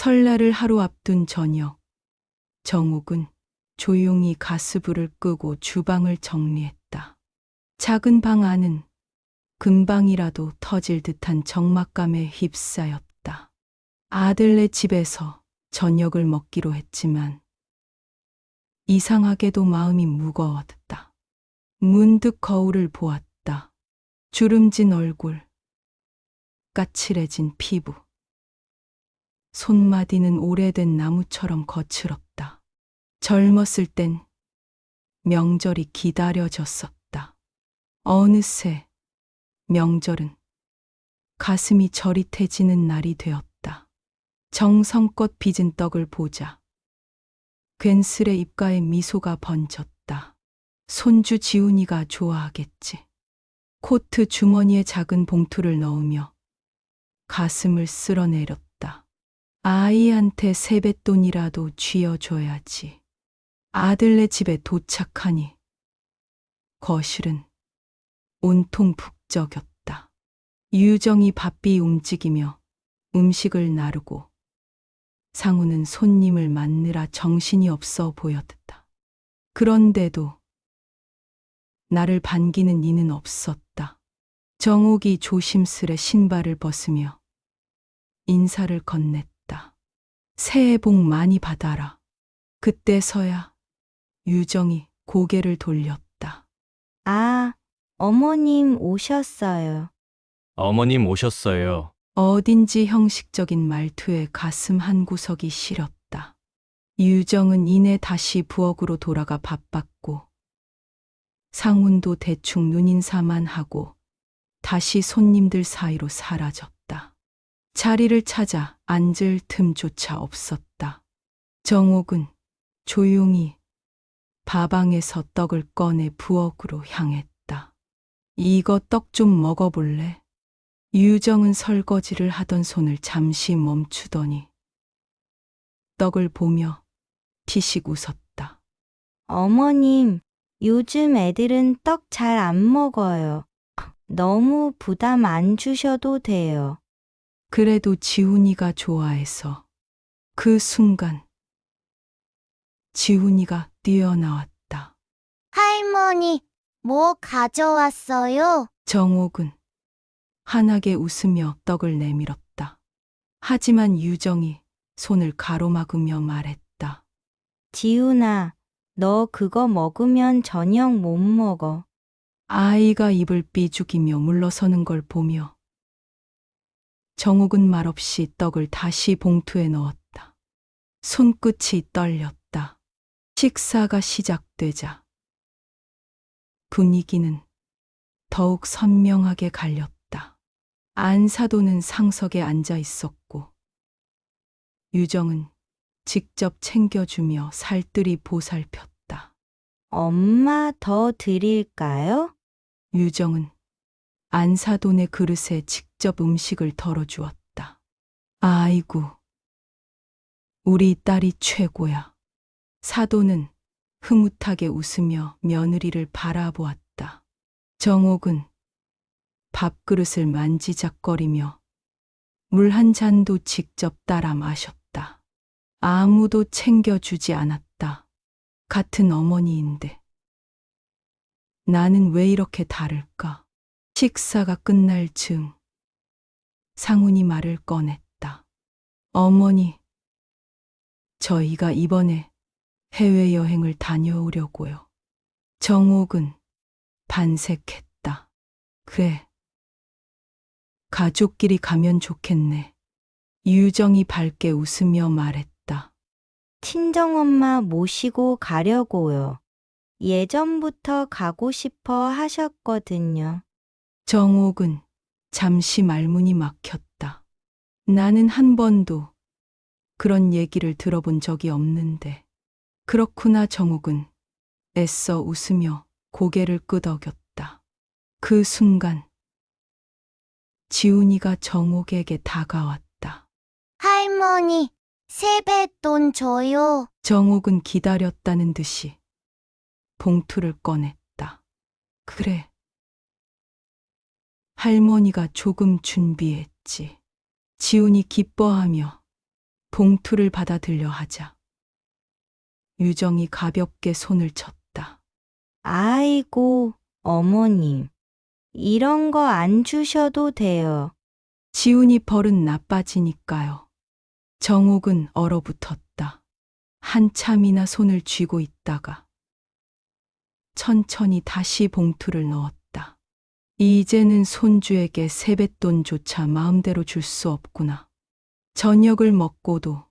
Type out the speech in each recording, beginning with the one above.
설날을 하루 앞둔 저녁, 정옥은 조용히 가스불을 끄고 주방을 정리했다. 작은 방 안은 금방이라도 터질 듯한 적막감에 휩싸였다. 아들네 집에서 저녁을 먹기로 했지만 이상하게도 마음이 무거웠다. 문득 거울을 보았다. 주름진 얼굴, 까칠해진 피부. 손마디는 오래된 나무처럼 거칠었다. 젊었을 땐 명절이 기다려졌었다. 어느새 명절은 가슴이 저릿해지는 날이 되었다. 정성껏 빚은 떡을 보자 괜스레 입가에 미소가 번졌다. 손주 지훈이가 좋아하겠지. 코트 주머니에 작은 봉투를 넣으며 가슴을 쓸어내렸다. 아이한테 세뱃돈이라도 쥐어줘야지. 아들네 집에 도착하니 거실은 온통 북적였다. 유정이 바삐 움직이며 음식을 나르고 상우는 손님을 맞느라 정신이 없어 보였다. 그런데도 나를 반기는 이는 없었다. 정옥이 조심스레 신발을 벗으며 인사를 건넸다. 새해 복 많이 받아라. 그때서야 유정이 고개를 돌렸다. 아, 어머님 오셨어요. 어머님 오셨어요. 어딘지 형식적인 말투에 가슴 한구석이 시렸다. 유정은 이내 다시 부엌으로 돌아가 바빴고 상훈도 대충 눈인사만 하고 다시 손님들 사이로 사라졌다. 자리를 찾아 앉을 틈조차 없었다. 정옥은 조용히 밥방에서 떡을 꺼내 부엌으로 향했다. 이거 떡 좀 먹어볼래? 유정은 설거지를 하던 손을 잠시 멈추더니 떡을 보며 피식 웃었다. 어머님, 요즘 애들은 떡 잘 안 먹어요. 너무 부담 안 주셔도 돼요. 그래도 지훈이가 좋아해서. 그 순간 지훈이가 뛰어나왔다. 할머니, 뭐 가져왔어요? 정옥은 환하게 웃으며 떡을 내밀었다. 하지만 유정이 손을 가로막으며 말했다. 지훈아, 너 그거 먹으면 저녁 못 먹어. 아이가 입을 삐죽이며 물러서는 걸 보며 정옥은 말없이 떡을 다시 봉투에 넣었다. 손끝이 떨렸다. 식사가 시작되자 분위기는 더욱 선명하게 갈렸다. 안사도는 상석에 앉아 있었고 유정은 직접 챙겨주며 살뜰히 보살폈다. 엄마 더 드릴까요? 유정은 안사돈의 그릇에 직접 음식을 덜어주었다. 아이고, 우리 딸이 최고야. 사돈은 흐뭇하게 웃으며 며느리를 바라보았다. 정옥은 밥그릇을 만지작거리며 물 한 잔도 직접 따라 마셨다. 아무도 챙겨주지 않았다. 같은 어머니인데 나는 왜 이렇게 다를까? 식사가 끝날 즈음 상훈이 말을 꺼냈다. 어머니, 저희가 이번에 해외여행을 다녀오려고요. 정옥은 반색했다. 그래, 가족끼리 가면 좋겠네. 유정이 밝게 웃으며 말했다. 친정엄마 모시고 가려고요. 예전부터 가고 싶어 하셨거든요. 정옥은 잠시 말문이 막혔다. 나는 한 번도 그런 얘기를 들어본 적이 없는데. 그렇구나. 정옥은 애써 웃으며 고개를 끄덕였다. 그 순간 지훈이가 정옥에게 다가왔다. 할머니, 세뱃돈 줘요. 정옥은 기다렸다는 듯이 봉투를 꺼냈다. 그래. 할머니가 조금 준비했지. 지훈이 기뻐하며 봉투를 받아들려 하자 유정이 가볍게 손을 쳤다. 아이고, 어머님. 이런 거 안 주셔도 돼요. 지훈이 버릇 나빠지니까요. 정옥은 얼어붙었다. 한참이나 손을 쥐고 있다가 천천히 다시 봉투를 넣었다. 이제는 손주에게 세뱃돈조차 마음대로 줄 수 없구나. 저녁을 먹고도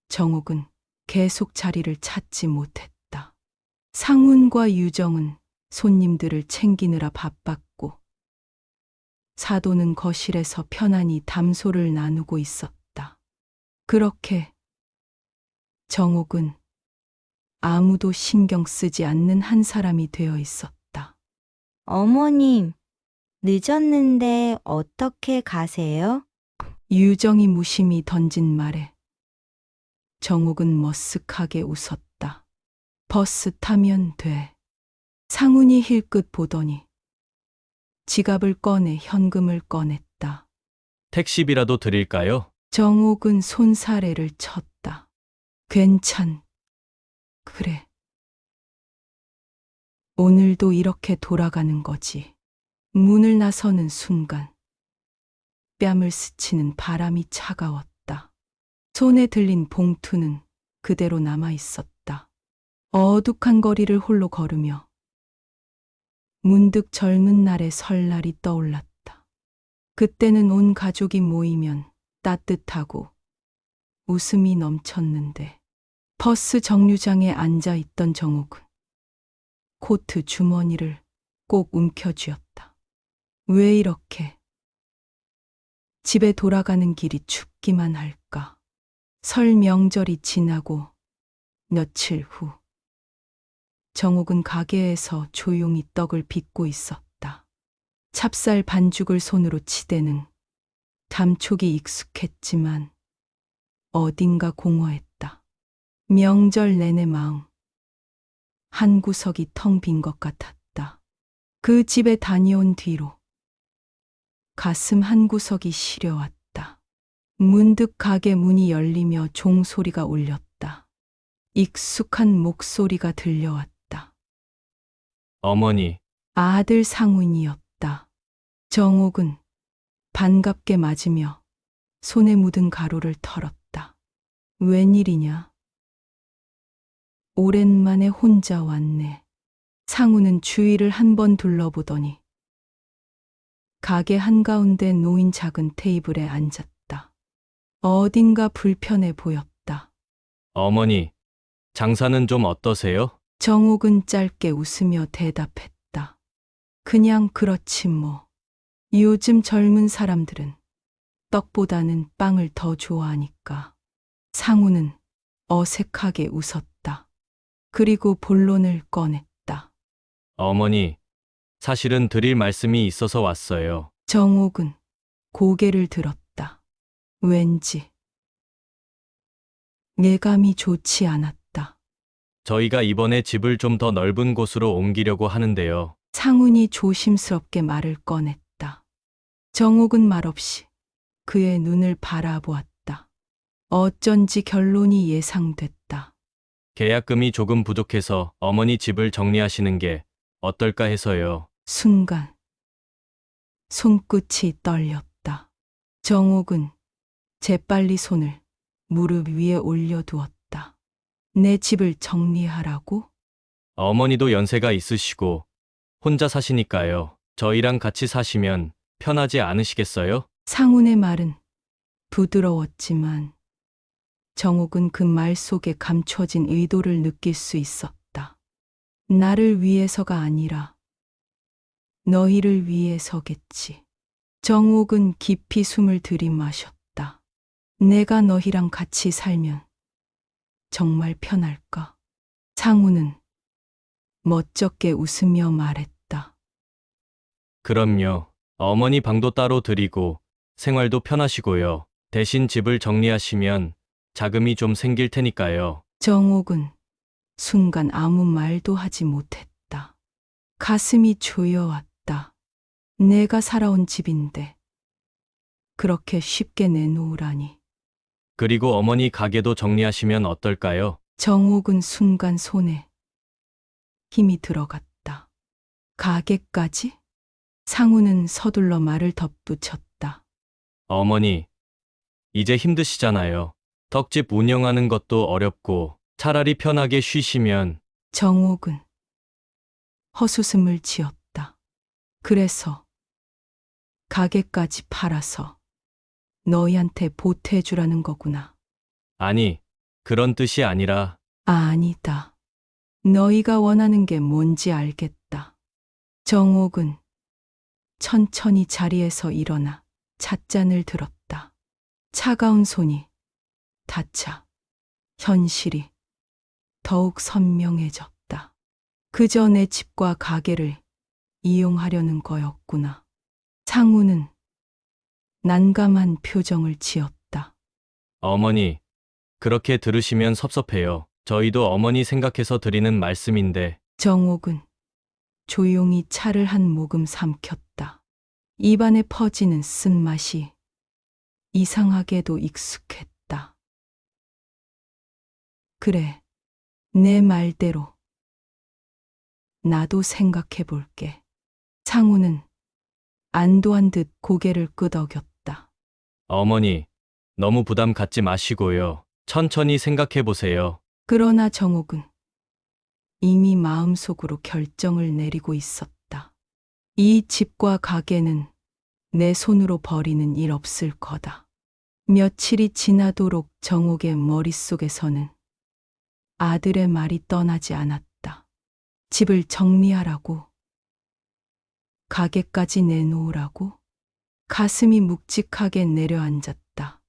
정옥은 계속 자리를 찾지 못했다. 상훈과 유정은 손님들을 챙기느라 바빴고 사도는 거실에서 편안히 담소를 나누고 있었다. 그렇게 정옥은 아무도 신경 쓰지 않는 한 사람이 되어 있었다. 어머님, 늦었는데 어떻게 가세요? 유정이 무심히 던진 말에 정옥은 머쓱하게 웃었다. 버스 타면 돼. 상훈이 힐끗 보더니 지갑을 꺼내 현금을 꺼냈다. 택시비라도 드릴까요? 정옥은 손사래를 쳤다. 그래. 오늘도 이렇게 돌아가는 거지. 문을 나서는 순간 뺨을 스치는 바람이 차가웠다. 손에 들린 봉투는 그대로 남아 있었다. 어둑한 거리를 홀로 걸으며 문득 젊은 날의 설날이 떠올랐다. 그때는 온 가족이 모이면 따뜻하고 웃음이 넘쳤는데 버스 정류장에 앉아 있던 정옥은 코트 주머니를 꼭 움켜쥐었다. 왜 이렇게 집에 돌아가는 길이 춥기만 할까? 설 명절이 지나고 며칠 후 정옥은 가게에서 조용히 떡을 빚고 있었다. 찹쌀 반죽을 손으로 치대는 감촉이 익숙했지만 어딘가 공허했다. 명절 내내 마음 한 구석이 텅 빈 것 같았다. 그 집에 다녀온 뒤로 가슴 한 구석이 시려왔다. 문득 가게 문이 열리며 종소리가 울렸다. 익숙한 목소리가 들려왔다. 어머니, 아들 상훈이었다. 정옥은 반갑게 맞으며 손에 묻은 가루를 털었다. 웬일이냐? 오랜만에 혼자 왔네. 상훈은 주위를 한번 둘러보더니 가게 한가운데 놓인 작은 테이블에 앉았다. 어딘가 불편해 보였다. 어머니, 장사는 좀 어떠세요? 정옥은 짧게 웃으며 대답했다. 그냥 그렇지 뭐. 요즘 젊은 사람들은 떡보다는 빵을 더 좋아하니까. 상훈은 어색하게 웃었다. 그리고 본론을 꺼냈다. 어머니, 사실은 드릴 말씀이 있어서 왔어요. 정옥은 고개를 들었다. 왠지 예감이 좋지 않았다. 저희가 이번에 집을 좀 더 넓은 곳으로 옮기려고 하는데요. 상훈이 조심스럽게 말을 꺼냈다. 정옥은 말없이 그의 눈을 바라보았다. 어쩐지 결론이 예상됐다. 계약금이 조금 부족해서 어머니 집을 정리하시는 게 어떨까 해서요. 순간 손끝이 떨렸다. 정옥은 재빨리 손을 무릎 위에 올려두었다. 내 집을 정리하라고? 어머니도 연세가 있으시고 혼자 사시니까요. 저희랑 같이 사시면 편하지 않으시겠어요? 상훈의 말은 부드러웠지만 정옥은 그 말 속에 감춰진 의도를 느낄 수 있었다. 나를 위해서가 아니라 너희를 위해서겠지. 정옥은 깊이 숨을 들이마셨다. 내가 너희랑 같이 살면 정말 편할까? 상훈은 멋쩍게 웃으며 말했다. 그럼요. 어머니 방도 따로 드리고 생활도 편하시고요. 대신 집을 정리하시면 자금이 좀 생길 테니까요. 정옥은 순간 아무 말도 하지 못했다. 가슴이 조여왔다. 내가 살아온 집인데 그렇게 쉽게 내놓으라니. 그리고 어머니 가게도 정리하시면 어떨까요? 정옥은 순간 손에 힘이 들어갔다. 가게까지? 상우는 서둘러 말을 덧붙였다. 어머니, 이제 힘드시잖아요. 덕집 운영하는 것도 어렵고 차라리 편하게 쉬시면. 정옥은 헛웃음을 지었다. 그래서 가게까지 팔아서 너희한테 보태주라는 거구나. 아니, 그런 뜻이 아니라. 아니다. 너희가 원하는 게 뭔지 알겠다. 정옥은 천천히 자리에서 일어나 찻잔을 들었다. 차가운 손이 닿자 현실이 더욱 선명해졌다. 그저 내 집과 가게를 이용하려는 거였구나. 상우는 난감한 표정을 지었다. 어머니, 그렇게 들으시면 섭섭해요. 저희도 어머니 생각해서 드리는 말씀인데. 정옥은 조용히 차를 한 모금 삼켰다. 입안에 퍼지는 쓴맛이 이상하게도 익숙했다. 그래, 내 말대로 나도 생각해 볼게. 상우는 안도한 듯 고개를 끄덕였다. 어머니, 너무 부담 갖지 마시고요. 천천히 생각해 보세요. 그러나 정옥은 이미 마음속으로 결정을 내리고 있었다. 이 집과 가게는 내 손으로 버리는 일 없을 거다. 며칠이 지나도록 정옥의 머릿속에서는 아들의 말이 떠나지 않았다. 집을 정리하라고, 가게까지 내놓으라고. 가슴이 묵직하게 내려앉았다.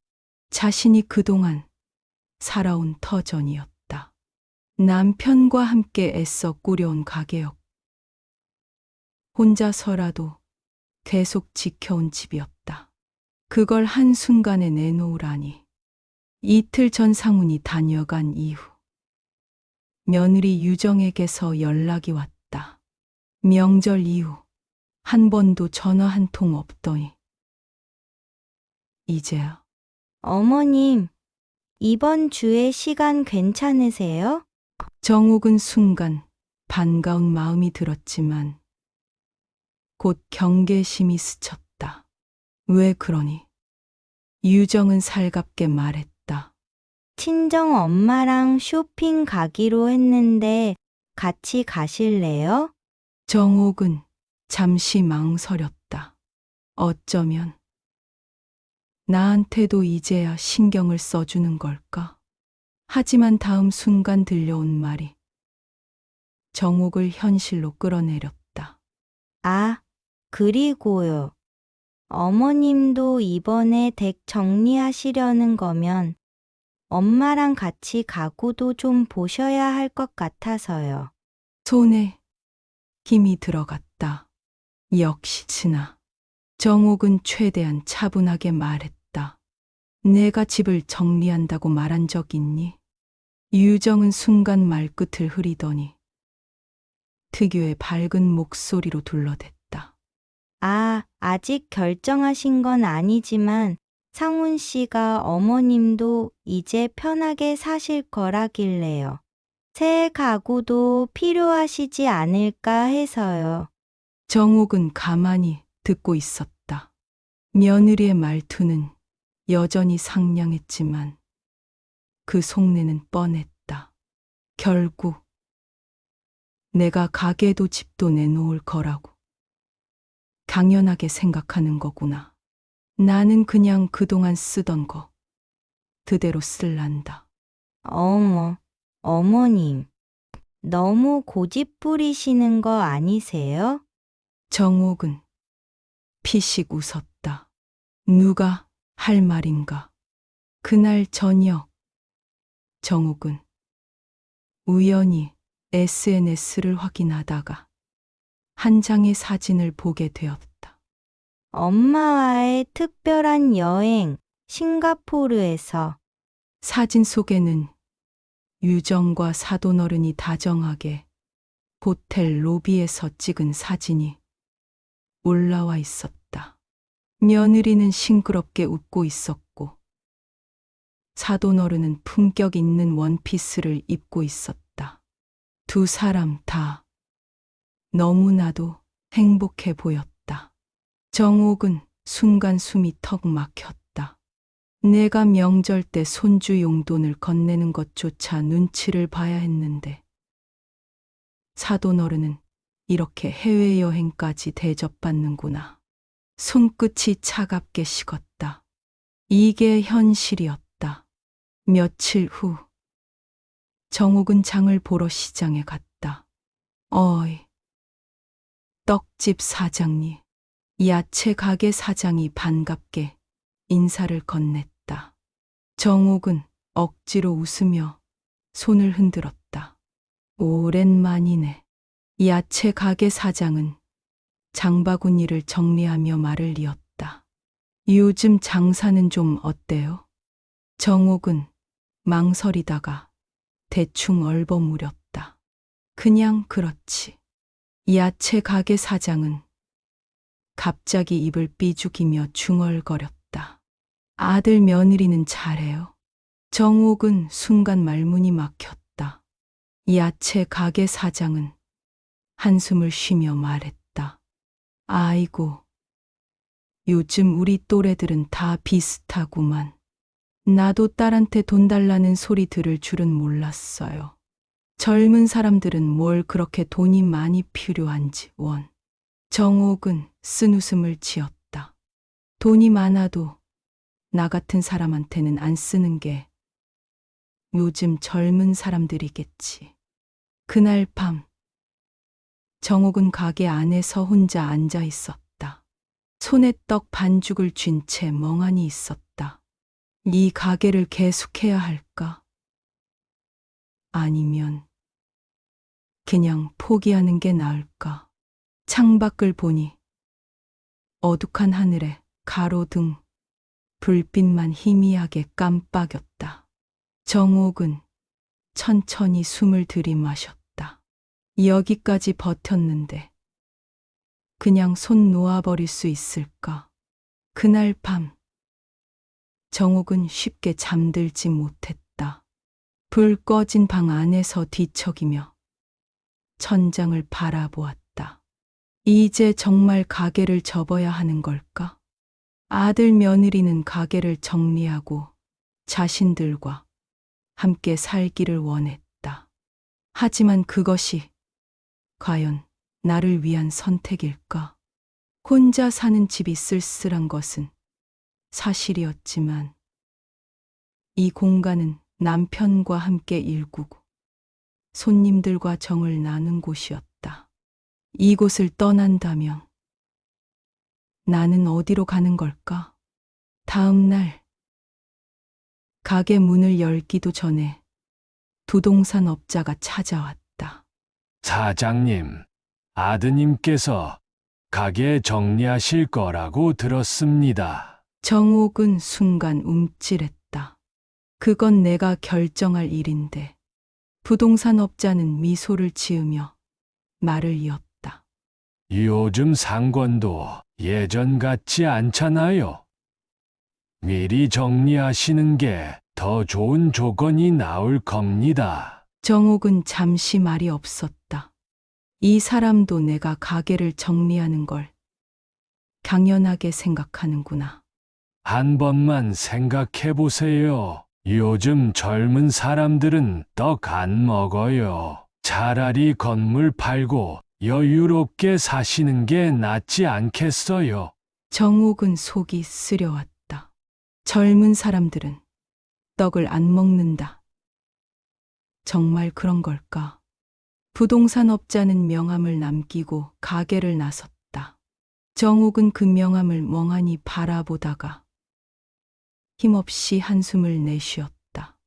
자신이 그동안 살아온 터전이었다. 남편과 함께 애써 꾸려온 가게였고 혼자서라도 계속 지켜온 집이었다. 그걸 한순간에 내놓으라니. 이틀 전 상훈이 다녀간 이후 며느리 유정에게서 연락이 왔다. 명절 이후 한 번도 전화 한 통 없더니 이제야. 어머님, 이번 주에 시간 괜찮으세요? 정옥은 순간 반가운 마음이 들었지만 곧 경계심이 스쳤다. 왜 그러니? 유정은 살갑게 말했다. 친정 엄마랑 쇼핑 가기로 했는데 같이 가실래요? 정옥은 잠시 망설였다. 어쩌면 나한테도 이제야 신경을 써주는 걸까? 하지만 다음 순간 들려온 말이 정옥을 현실로 끌어내렸다. 아, 그리고요. 어머님도 이번에 댁 정리하시려는 거면 엄마랑 같이 가구도 좀 보셔야 할 것 같아서요. 손에 힘이 들어갔다. 역시나 정옥은 최대한 차분하게 말했다. 내가 집을 정리한다고 말한 적 있니? 유정은 순간 말끝을 흐리더니 특유의 밝은 목소리로 둘러댔다. 아, 아직 결정하신 건 아니지만 상훈 씨가 어머님도 이제 편하게 사실 거라길래요. 새 가구도 필요하시지 않을까 해서요. 정옥은 가만히 듣고 있었다. 며느리의 말투는 여전히 상냥했지만 그 속내는 뻔했다. 결국 내가 가게도 집도 내놓을 거라고 당연하게 생각하는 거구나. 나는 그냥 그동안 쓰던 거 그대로 쓸란다. 어머, 어머님, 너무 고집 부리시는 거 아니세요? 정옥은 피식 웃었다. 누가 할 말인가. 그날 저녁 정옥은 우연히 SNS를 확인하다가 한 장의 사진을 보게 되었다. 엄마와의 특별한 여행, 싱가포르에서. 사진 속에는 유정과 사돈어른이 다정하게 호텔 로비에서 찍은 사진이 올라와 있었다. 며느리는 싱그럽게 웃고 있었고 사돈어른은 품격 있는 원피스를 입고 있었다. 두 사람 다 너무나도 행복해 보였다. 정옥은 순간 숨이 턱 막혔다. 내가 명절 때 손주 용돈을 건네는 것조차 눈치를 봐야 했는데 사돈어른은 이렇게 해외여행까지 대접받는구나. 손끝이 차갑게 식었다. 이게 현실이었다. 며칠 후 정옥은 장을 보러 시장에 갔다. 어이, 떡집 사장님, 야채 가게 사장이 반갑게 인사를 건넸다. 정옥은 억지로 웃으며 손을 흔들었다. 오랜만이네. 야채 가게 사장은 장바구니를 정리하며 말을 이었다. 요즘 장사는 좀 어때요? 정옥은 망설이다가 대충 얼버무렸다. 그냥 그렇지. 야채 가게 사장은 갑자기 입을 삐죽이며 중얼거렸다. 아들 며느리는 잘해요. 정옥은 순간 말문이 막혔다. 야채 가게 사장은 한숨을 쉬며 말했다. 아이고, 요즘 우리 또래들은 다 비슷하구만. 나도 딸한테 돈 달라는 소리 들을 줄은 몰랐어요. 젊은 사람들은 뭘 그렇게 돈이 많이 필요한지 원. 정옥은 쓴웃음을 지었다. 돈이 많아도 나 같은 사람한테는 안 쓰는 게 요즘 젊은 사람들이겠지. 그날 밤 정옥은 가게 안에서 혼자 앉아 있었다. 손에 떡 반죽을 쥔 채 멍하니 있었다. 이 가게를 계속해야 할까? 아니면 그냥 포기하는 게 나을까? 창밖을 보니 어둑한 하늘에 가로등 불빛만 희미하게 깜빡였다. 정옥은 천천히 숨을 들이마셨다. 여기까지 버텼는데 그냥 손 놓아버릴 수 있을까? 그날 밤 정옥은 쉽게 잠들지 못했다. 불 꺼진 방 안에서 뒤척이며 천장을 바라보았다. 이제 정말 가게를 접어야 하는 걸까? 아들 며느리는 가게를 정리하고 자신들과 함께 살기를 원했다. 하지만 그것이 과연 나를 위한 선택일까? 혼자 사는 집이 쓸쓸한 것은 사실이었지만 이 공간은 남편과 함께 일구고 손님들과 정을 나눈 곳이었다. 이곳을 떠난다면 나는 어디로 가는 걸까? 다음 날 가게 문을 열기도 전에 부동산 업자가 찾아왔다. 사장님, 아드님께서 가게 정리하실 거라고 들었습니다. 정옥은 순간 움찔했다. 그건 내가 결정할 일인데. 부동산 업자는 미소를 지으며 말을 이었다. 요즘 상권도 예전 같지 않잖아요. 미리 정리하시는 게 더 좋은 조건이 나올 겁니다. 정옥은 잠시 말이 없었다. 이 사람도 내가 가게를 정리하는 걸 당연하게 생각하는구나. 한 번만 생각해 보세요. 요즘 젊은 사람들은 떡 안 먹어요. 차라리 건물 팔고 여유롭게 사시는 게 낫지 않겠어요? 정옥은 속이 쓰려왔다. 젊은 사람들은 떡을 안 먹는다. 정말 그런 걸까? 부동산 업자는 명함을 남기고 가게를 나섰다. 정옥은 그 명함을 멍하니 바라보다가 힘없이 한숨을 내쉬었다.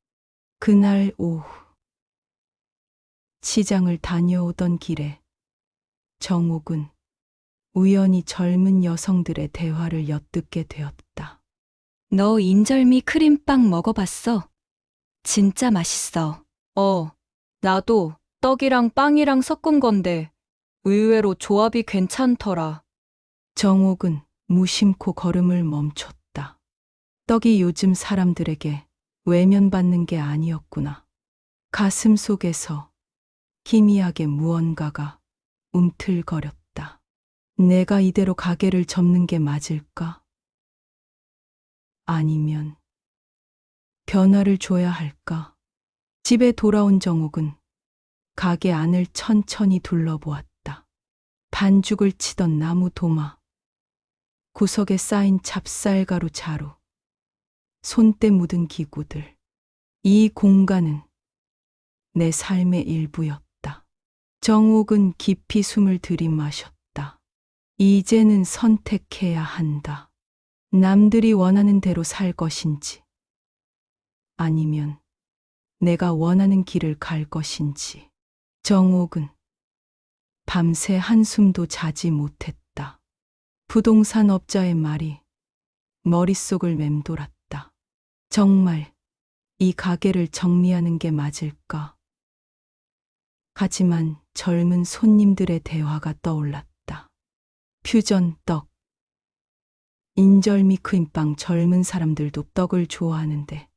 그날 오후 시장을 다녀오던 길에 정옥은 우연히 젊은 여성들의 대화를 엿듣게 되었다. 너 인절미 크림빵 먹어봤어? 진짜 맛있어. 나도 떡이랑 빵이랑 섞은 건데 의외로 조합이 괜찮더라. 정옥은 무심코 걸음을 멈췄다. 떡이 요즘 사람들에게 외면받는 게 아니었구나. 가슴 속에서 희미하게 무언가가 움틀거렸다. 내가 이대로 가게를 접는 게 맞을까? 아니면 변화를 줘야 할까? 집에 돌아온 정옥은 가게 안을 천천히 둘러보았다. 반죽을 치던 나무 도마, 구석에 쌓인 찹쌀가루 자루, 손때 묻은 기구들. 이 공간은 내 삶의 일부였다. 정옥은 깊이 숨을 들이마셨다. 이제는 선택해야 한다. 남들이 원하는 대로 살 것인지, 아니면 내가 원하는 길을 갈 것인지. 정옥은 밤새 한숨도 자지 못했다. 부동산 업자의 말이 머릿속을 맴돌았다. 정말 이 가게를 정리하는 게 맞을까? 하지만 젊은 손님들의 대화가 떠올랐다. 퓨전 떡, 인절미 크림빵. 젊은 사람들도 떡을 좋아하는데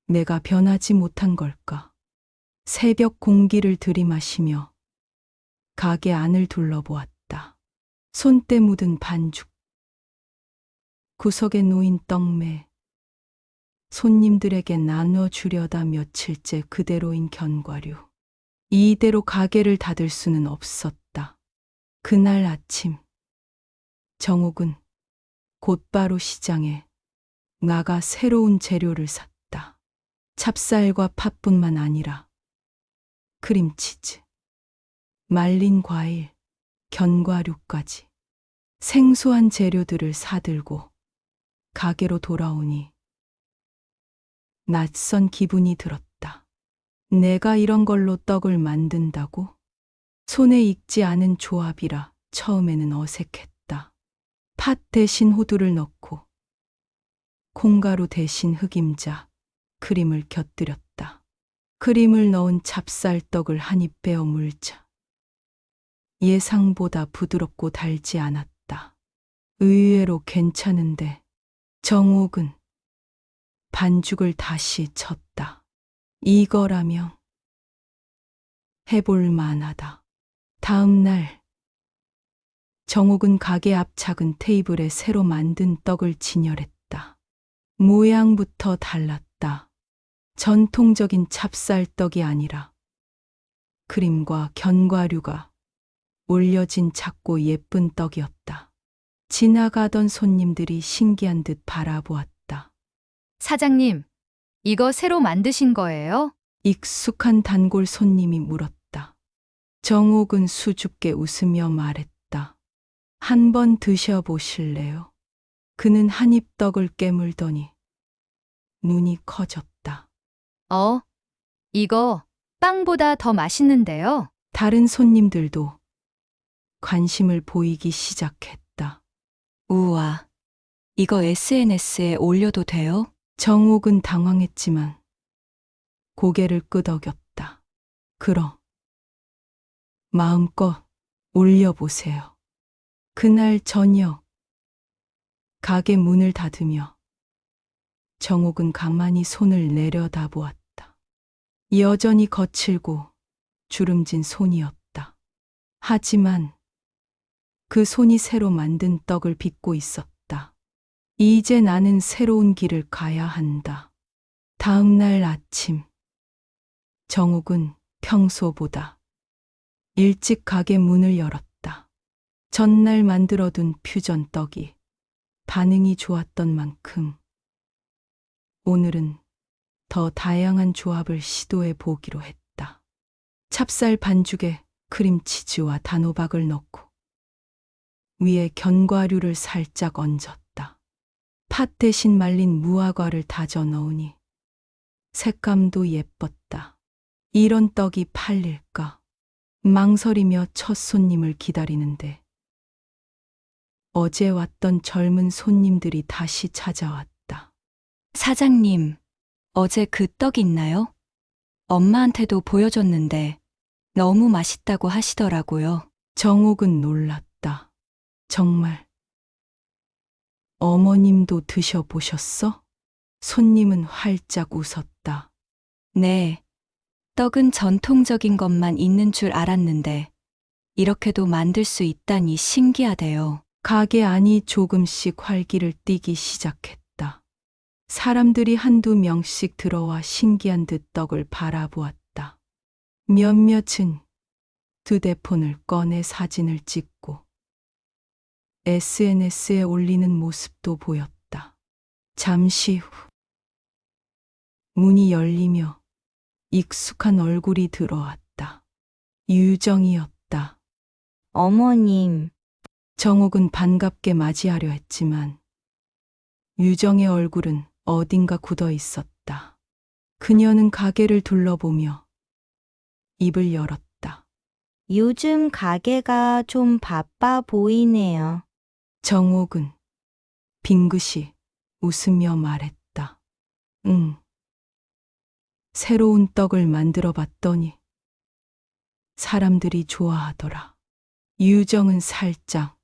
내가 변하지 못한 걸까? 새벽 공기를 들이마시며 가게 안을 둘러보았다. 손때 묻은 반죽, 구석에 놓인 떡매, 손님들에게 나눠주려다 며칠째 그대로인 견과류. 이대로 가게를 닫을 수는 없었다. 그날 아침, 정옥은 곧바로 시장에 나가 새로운 재료를 샀다. 찹쌀과 팥뿐만 아니라 크림치즈, 말린 과일, 견과류까지 생소한 재료들을 사들고 가게로 돌아오니 낯선 기분이 들었다. 내가 이런 걸로 떡을 만든다고? 손에 익지 않은 조합이라 처음에는 어색했다. 팥 대신 호두를 넣고 콩가루 대신 흑임자, 크림을 곁들였다. 크림을 넣은 찹쌀떡을 한 입 베어 물자 예상보다 부드럽고 달지 않았다. 의외로 괜찮은데. 정옥은 반죽을 다시 쳤다. 이거라면 해볼 만하다. 다음 날, 정옥은 가게 앞 작은 테이블에 새로 만든 떡을 진열했다. 모양부터 달랐다. 전통적인 찹쌀떡이 아니라 크림과 견과류가 올려진 작고 예쁜 떡이었다. 지나가던 손님들이 신기한 듯 바라보았다. 사장님, 이거 새로 만드신 거예요? 익숙한 단골 손님이 물었다. 정옥은 수줍게 웃으며 말했다. 한번 드셔보실래요? 그는 한 입 떡을 깨물더니 눈이 커졌다. 이거 빵보다 더 맛있는데요? 다른 손님들도 관심을 보이기 시작했다. 우와, 이거 SNS에 올려도 돼요? 정옥은 당황했지만 고개를 끄덕였다. 그럼 마음껏 올려보세요. 그날 저녁, 가게 문을 닫으며 정옥은 가만히 손을 내려다보았다. 여전히 거칠고 주름진 손이었다. 하지만 그 손이 새로 만든 떡을 빚고 있었다. 이제 나는 새로운 길을 가야 한다. 다음 날 아침, 정옥은 평소보다 일찍 가게 문을 열었다. 전날 만들어둔 퓨전 떡이 반응이 좋았던 만큼 오늘은 더 다양한 조합을 시도해 보기로 했다. 찹쌀 반죽에 크림치즈와 단호박을 넣고 위에 견과류를 살짝 얹었다. 팥 대신 말린 무화과를 다져 넣으니 색감도 예뻤다. 이런 떡이 팔릴까? 망설이며 첫 손님을 기다리는데 어제 왔던 젊은 손님들이 다시 찾아왔다. 사장님, 어제 그 떡 있나요? 엄마한테도 보여줬는데 너무 맛있다고 하시더라고요. 정옥은 놀랐다. 정말? 어머님도 드셔보셨어? 손님은 활짝 웃었다. 네. 떡은 전통적인 것만 있는 줄 알았는데, 이렇게도 만들 수 있다니 신기하대요. 가게 안이 조금씩 활기를 띠기 시작했다. 사람들이 한두 명씩 들어와 신기한 듯 떡을 바라보았다. 몇몇은 휴대폰을 꺼내 사진을 찍고 SNS에 올리는 모습도 보였다. 잠시 후 문이 열리며 익숙한 얼굴이 들어왔다. 유정이었다. 어머님, 정옥은 반갑게 맞이하려 했지만 유정의 얼굴은 어딘가 굳어 있었다. 그녀는 가게를 둘러보며 입을 열었다. 요즘 가게가 좀 바빠 보이네요. 정옥은 빙긋이 웃으며 말했다. 응. 새로운 떡을 만들어 봤더니 사람들이 좋아하더라. 유정은 살짝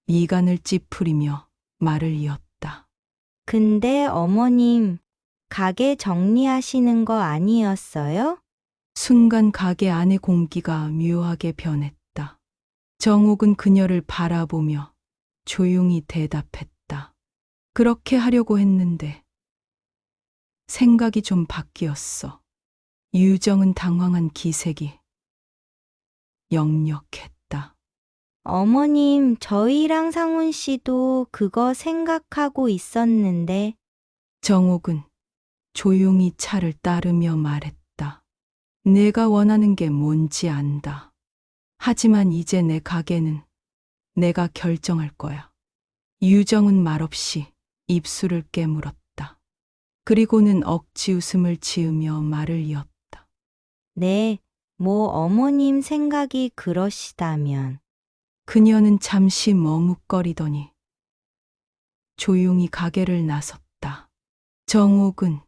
미간을 찌푸리며 말을 이었다. 근데 어머님, 가게 정리하시는 거 아니었어요? 순간 가게 안의 공기가 묘하게 변했다. 정옥은 그녀를 바라보며 조용히 대답했다. 그렇게 하려고 했는데 생각이 좀 바뀌었어. 유정은 당황한 기색이 역력했다. 어머님, 저희랑 상훈 씨도 그거 생각하고 있었는데, 정옥은 조용히 차를 따르며 말했다. 내가 원하는 게 뭔지 안다. 하지만 이제 내 가게는 내가 결정할 거야. 유정은 말없이 입술을 깨물었다. 그리고는 억지 웃음을 지으며 말을 이었다. 네, 뭐 어머님 생각이 그러시다면. 그녀는 잠시 머뭇거리더니 조용히 가게를 나섰다. 정옥은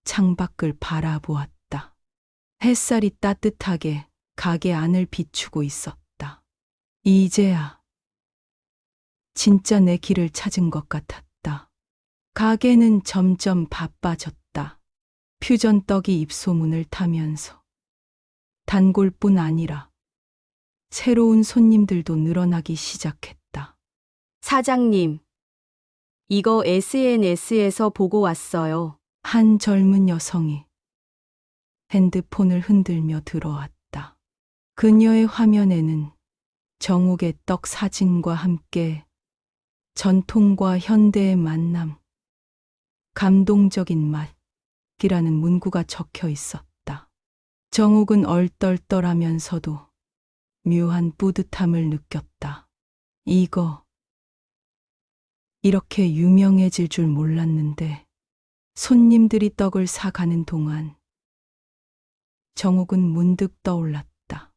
창밖을 바라보았다. 햇살이 따뜻하게 가게 안을 비추고 있었다. 이제야 진짜 내 길을 찾은 것 같았다. 가게는 점점 바빠졌다. 퓨전떡이 입소문을 타면서 단골뿐 아니라 새로운 손님들도 늘어나기 시작했다. 사장님, 이거 SNS에서 보고 왔어요. 한 젊은 여성이 핸드폰을 흔들며 들어왔다. 그녀의 화면에는 정옥의 떡 사진과 함께 전통과 현대의 만남, 감동적인 맛이라는 문구가 적혀 있었다. 정옥은 얼떨떨하면서도 묘한 뿌듯함을 느꼈다. 이렇게 유명해질 줄 몰랐는데 손님들이 떡을 사가는 동안 정옥은 문득 떠올랐다.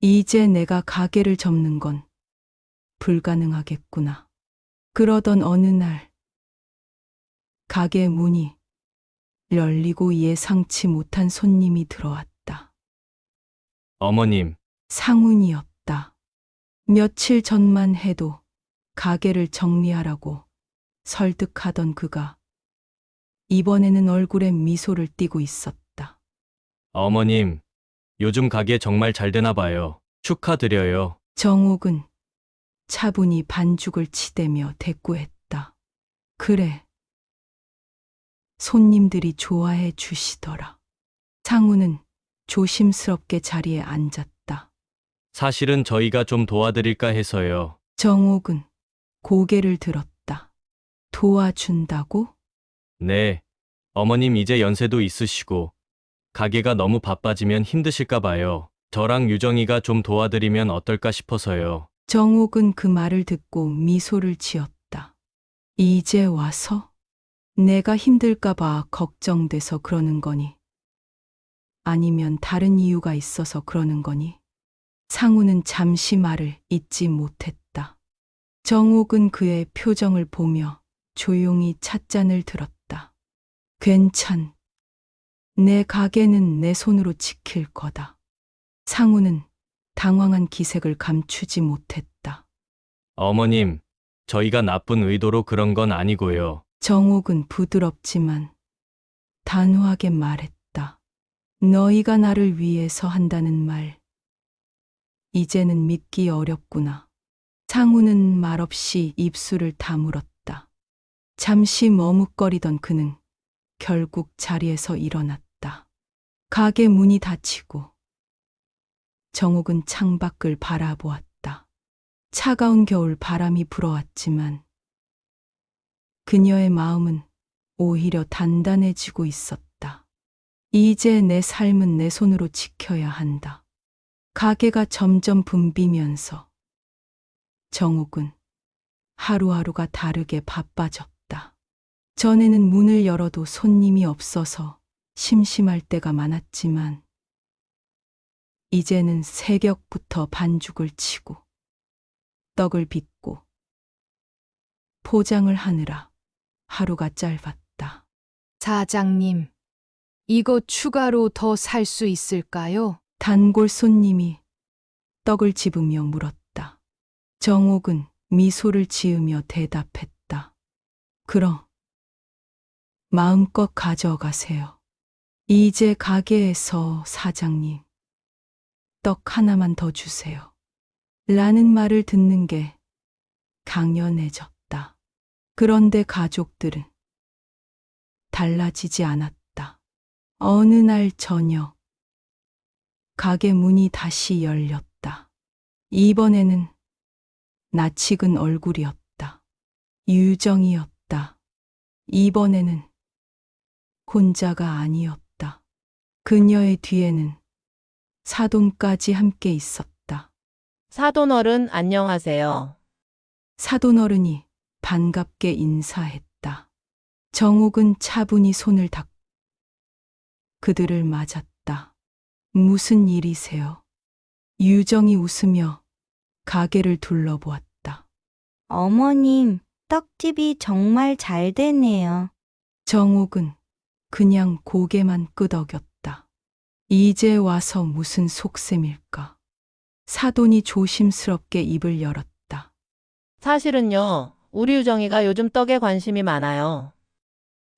이제 내가 가게를 접는 건 불가능하겠구나. 그러던 어느 날 가게 문이 열리고 예상치 못한 손님이 들어왔다. 어머님, 상훈이었다. 며칠 전만 해도 가게를 정리하라고 설득하던 그가 이번에는 얼굴에 미소를 띠고 있었다. 어머님, 요즘 가게 정말 잘 되나 봐요. 축하드려요. 정옥은 차분히 반죽을 치대며 대꾸했다. 그래. 손님들이 좋아해 주시더라. 상훈은 조심스럽게 자리에 앉았다. 사실은 저희가 좀 도와드릴까 해서요. 정옥은 고개를 들었다. 도와준다고? 네. 어머님 이제 연세도 있으시고 가게가 너무 바빠지면 힘드실까 봐요. 저랑 유정이가 좀 도와드리면 어떨까 싶어서요. 정옥은 그 말을 듣고 미소를 지었다. 이제 와서? 내가 힘들까봐 걱정돼서 그러는 거니? 아니면 다른 이유가 있어서 그러는 거니? 상우는 잠시 말을 잇지 못했다. 정옥은 그의 표정을 보며 조용히 찻잔을 들었다. 내 가게는 내 손으로 지킬 거다. 상우는 당황한 기색을 감추지 못했다. 어머님, 저희가 나쁜 의도로 그런 건 아니고요. 정옥은 부드럽지만 단호하게 말했다. 너희가 나를 위해서 한다는 말. 이제는 믿기 어렵구나. 상우는 말없이 입술을 다물었다. 잠시 머뭇거리던 그는 결국 자리에서 일어났다. 가게 문이 닫히고 정옥은 창밖을 바라보았다. 차가운 겨울 바람이 불어왔지만 그녀의 마음은 오히려 단단해지고 있었다. 이제 내 삶은 내 손으로 지켜야 한다. 가게가 점점 붐비면서 정옥은 하루하루가 다르게 바빠졌다. 전에는 문을 열어도 손님이 없어서 심심할 때가 많았지만 이제는 새벽부터 반죽을 치고 떡을 빚고 포장을 하느라 하루가 짧았다. 사장님, 이거 추가로 더 살 수 있을까요? 단골 손님이 떡을 집으며 물었다. 정옥은 미소를 지으며 대답했다. 그럼 마음껏 가져가세요. 이제 가게에서 사장님, 떡 하나만 더 주세요. 라는 말을 듣는 게 강연해졌다. 그런데 가족들은 달라지지 않았다. 어느 날 저녁, 가게 문이 다시 열렸다. 이번에는 낯익은 얼굴이었다. 유정이었다. 이번에는 혼자가 아니었다. 그녀의 뒤에는 사돈까지 함께 있었다. 사돈어른 안녕하세요. 사돈어른이 반갑게 인사했다. 정옥은 차분히 손을 닦고 그들을 맞았다. 무슨 일이세요? 유정이 웃으며 가게를 둘러보았다. 어머님, 떡집이 정말 잘 되네요. 정옥은 그냥 고개만 끄덕였다. 이제 와서 무슨 속셈일까? 사돈이 조심스럽게 입을 열었다. 사실은요, 우리 유정이가 요즘 떡에 관심이 많아요.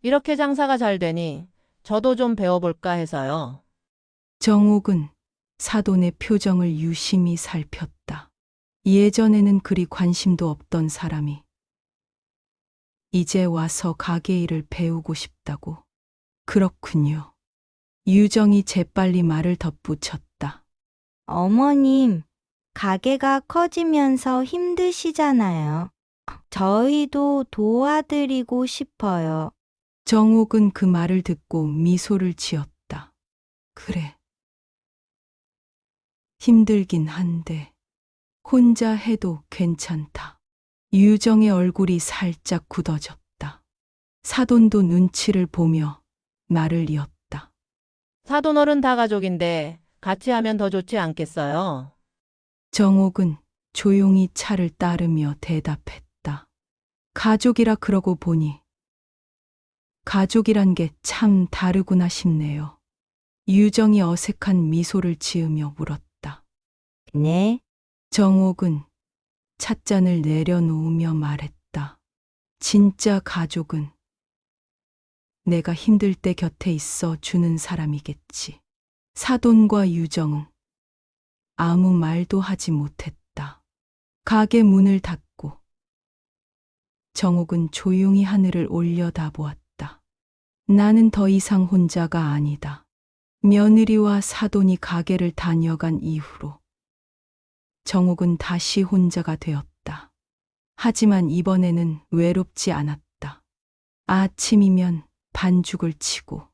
이렇게 장사가 잘 되니 저도 좀 배워볼까 해서요. 정옥은 사돈의 표정을 유심히 살폈다. 예전에는 그리 관심도 없던 사람이 이제 와서 가게 일을 배우고 싶다고. 그렇군요. 유정이 재빨리 말을 덧붙였다. 어머님, 가게가 커지면서 힘드시잖아요. 저희도 도와드리고 싶어요. 정옥은 그 말을 듣고 미소를 지었다. 그래. 힘들긴 한데 혼자 해도 괜찮다. 유정의 얼굴이 살짝 굳어졌다. 사돈도 눈치를 보며 말을 이었다. 사돈어른 다 가족인데 같이 하면 더 좋지 않겠어요? 정옥은 조용히 차를 따르며 대답했다. 가족이라 그러고 보니 가족이란 게 참 다르구나 싶네요. 유정이 어색한 미소를 지으며 물었다. 네, 정옥은 찻잔을 내려놓으며 말했다. 진짜 가족은 내가 힘들 때 곁에 있어 주는 사람이겠지. 사돈과 유정은 아무 말도 하지 못했다. 가게 문을 닫고 정옥은 조용히 하늘을 올려다보았다. 나는 더 이상 혼자가 아니다. 며느리와 사돈이 가게를 다녀간 이후로 정옥은 다시 혼자가 되었다. 하지만 이번에는 외롭지 않았다. 아침이면 반죽을 치고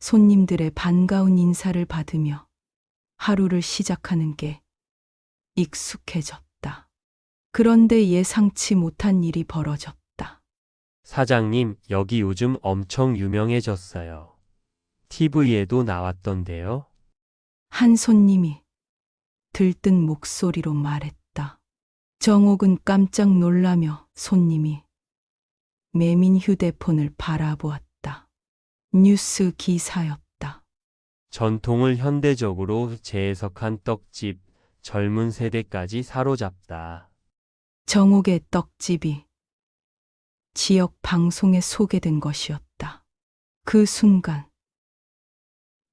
손님들의 반가운 인사를 받으며 하루를 시작하는 게 익숙해졌다. 그런데 예상치 못한 일이 벌어졌다. 사장님, 여기 요즘 엄청 유명해졌어요. TV에도 나왔던데요. 한 손님이 들뜬 목소리로 말했다. 정옥은 깜짝 놀라며 손님이 매민 휴대폰을 바라보았다. 뉴스 기사였다. 전통을 현대적으로 재해석한 떡집, 젊은 세대까지 사로잡다. 정옥의 떡집이 지역 방송에 소개된 것이었다. 그 순간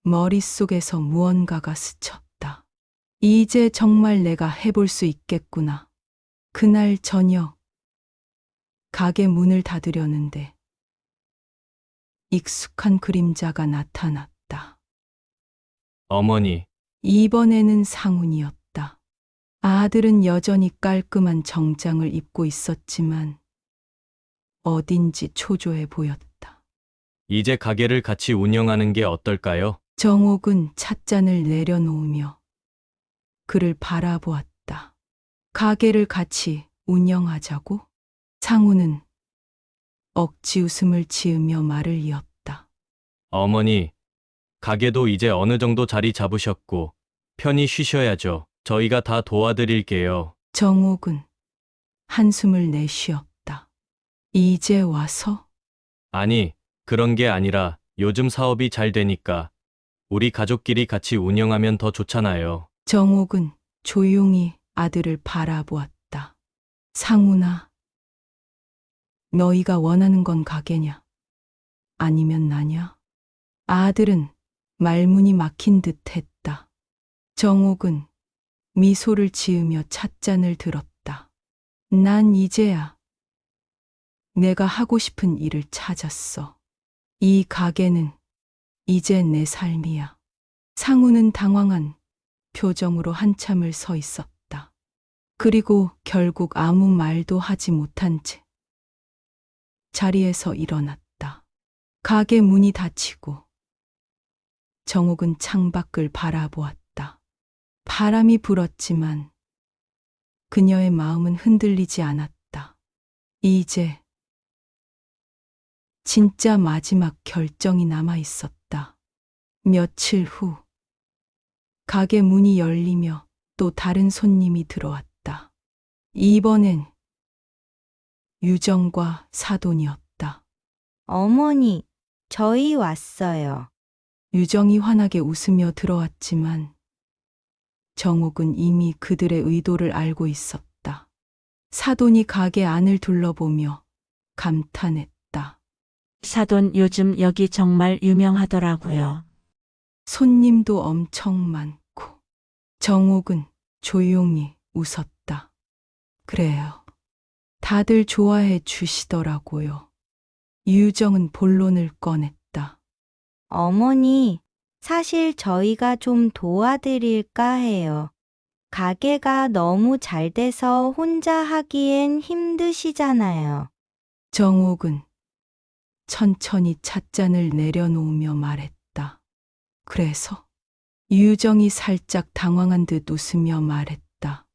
머릿속에서 무언가가 스쳤다. 이제 정말 내가 해볼 수 있겠구나. 그날 저녁 가게 문을 닫으려는데 익숙한 그림자가 나타났다. 어머니, 이번에는 상훈이었다. 아들은 여전히 깔끔한 정장을 입고 있었지만 어딘지 초조해 보였다. 이제 가게를 같이 운영하는 게 어떨까요? 정옥은 찻잔을 내려놓으며 그를 바라보았다. 가게를 같이 운영하자고? 상훈은 억지 웃음을 지으며 말을 이었다. 어머니, 가게도 이제 어느 정도 자리 잡으셨고 편히 쉬셔야죠. 저희가 다 도와드릴게요. 정옥은 한숨을 내쉬었다. 이제 와서? 아니, 그런 게 아니라 요즘 사업이 잘 되니까 우리 가족끼리 같이 운영하면 더 좋잖아요. 정옥은 조용히 아들을 바라보았다. 상훈아, 너희가 원하는 건 가게냐? 아니면 나냐? 아들은 말문이 막힌 듯 했다. 정옥은 미소를 지으며 찻잔을 들었다. 난 이제야 내가 하고 싶은 일을 찾았어. 이 가게는 이제 내 삶이야. 상훈은 당황한 표정으로 한참을 서 있었다. 그리고 결국 아무 말도 하지 못한 채 자리에서 일어났다. 가게 문이 닫히고 정옥은 창밖을 바라보았다. 바람이 불었지만 그녀의 마음은 흔들리지 않았다. 이제 진짜 마지막 결정이 남아 있었다. 며칠 후 가게 문이 열리며 또 다른 손님이 들어왔다. 이번엔 유정과 사돈이었다. 어머니, 저희 왔어요. 유정이 환하게 웃으며 들어왔지만 정옥은 이미 그들의 의도를 알고 있었다. 사돈이 가게 안을 둘러보며 감탄했다. 사돈 요즘 여기 정말 유명하더라고요. 손님도 엄청 많고. 정옥은 조용히 웃었다. 그래요. 다들 좋아해 주시더라고요. 유정은 본론을 꺼냈다. 어머니, 사실 저희가 좀 도와드릴까 해요. 가게가 너무 잘 돼서 혼자 하기엔 힘드시잖아요. 정옥은 천천히 찻잔을 내려놓으며 말했다. 그래서? 유정이 살짝 당황한 듯 웃으며 말했다.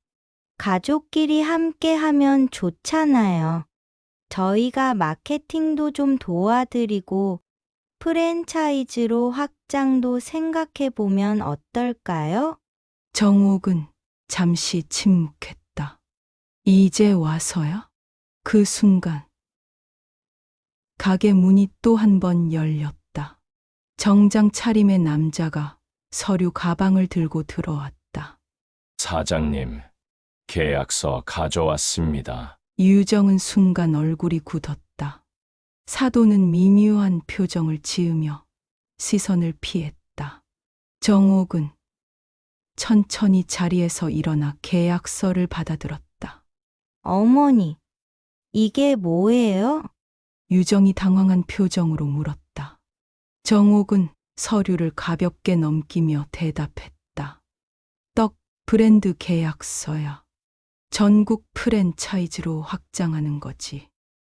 가족끼리 함께 하면 좋잖아요. 저희가 마케팅도 좀 도와드리고 프랜차이즈로 확장도 생각해 보면 어떨까요? 정옥은 잠시 침묵했다. 이제 와서야? 그 순간 가게 문이 또 한 번 열렸다. 정장 차림의 남자가 서류 가방을 들고 들어왔다. 사장님, 계약서 가져왔습니다. 유정은 순간 얼굴이 굳었다. 사돈은 미묘한 표정을 지으며 시선을 피했다. 정옥은 천천히 자리에서 일어나 계약서를 받아들었다. 어머니, 이게 뭐예요? 유정이 당황한 표정으로 물었다. 정옥은 서류를 가볍게 넘기며 대답했다. 떡 브랜드 계약서야. 전국 프랜차이즈로 확장하는 거지.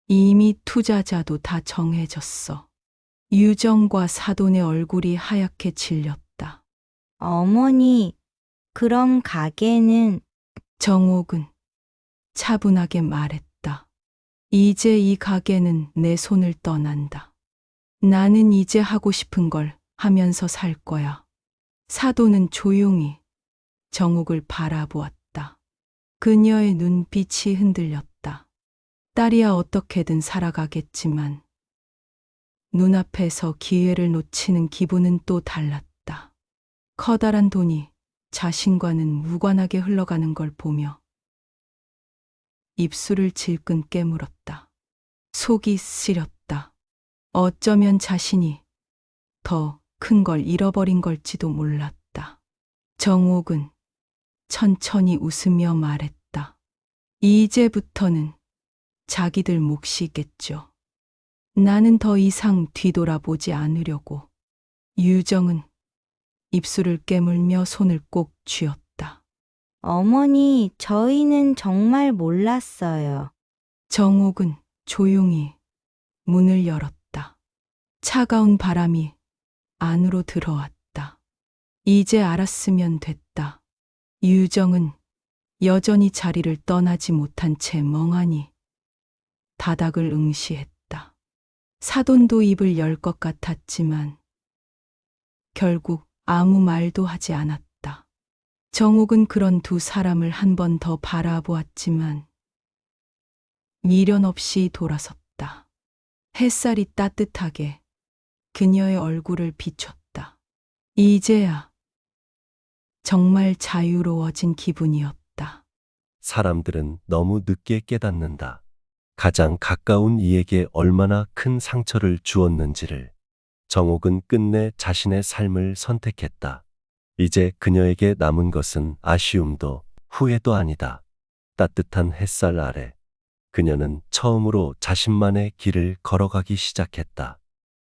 이미 투자자도 다 정해졌어. 유정과 사돈의 얼굴이 하얗게 질렸다. 어머니, 그럼 가게는? 정옥은 차분하게 말했다. 이제 이 가게는 내 손을 떠난다. 나는 이제 하고 싶은 걸 하면서 살 거야. 사돈은 조용히 정옥을 바라보았다. 그녀의 눈빛이 흔들렸다. 딸이야 어떻게든 살아가겠지만 눈앞에서 기회를 놓치는 기분은 또 달랐다. 커다란 돈이 자신과는 무관하게 흘러가는 걸 보며 입술을 질끈 깨물었다. 속이 쓰렸다. 어쩌면 자신이 더 큰 걸 잃어버린 걸지도 몰랐다. 정옥은 천천히 웃으며 말했다. 이제부터는 자기들 몫이겠죠. 나는 더 이상 뒤돌아보지 않으려고. 유정은 입술을 깨물며 손을 꼭 쥐었다. 어머니, 저희는 정말 몰랐어요. 정옥은 조용히 문을 열었다. 차가운 바람이 안으로 들어왔다. 이제 알았으면 됐다. 유정은 여전히 자리를 떠나지 못한 채 멍하니 바닥을 응시했다. 사돈도 입을 열 것 같았지만 결국 아무 말도 하지 않았다. 정옥은 그런 두 사람을 한 번 더 바라보았지만 미련 없이 돌아섰다. 햇살이 따뜻하게 그녀의 얼굴을 비췄다. 이제야 정말 자유로워진 기분이었다. 사람들은 너무 늦게 깨닫는다. 가장 가까운 이에게 얼마나 큰 상처를 주었는지를. 정옥은 끝내 자신의 삶을 선택했다. 이제 그녀에게 남은 것은 아쉬움도 후회도 아니다. 따뜻한 햇살 아래 그녀는 처음으로 자신만의 길을 걸어가기 시작했다.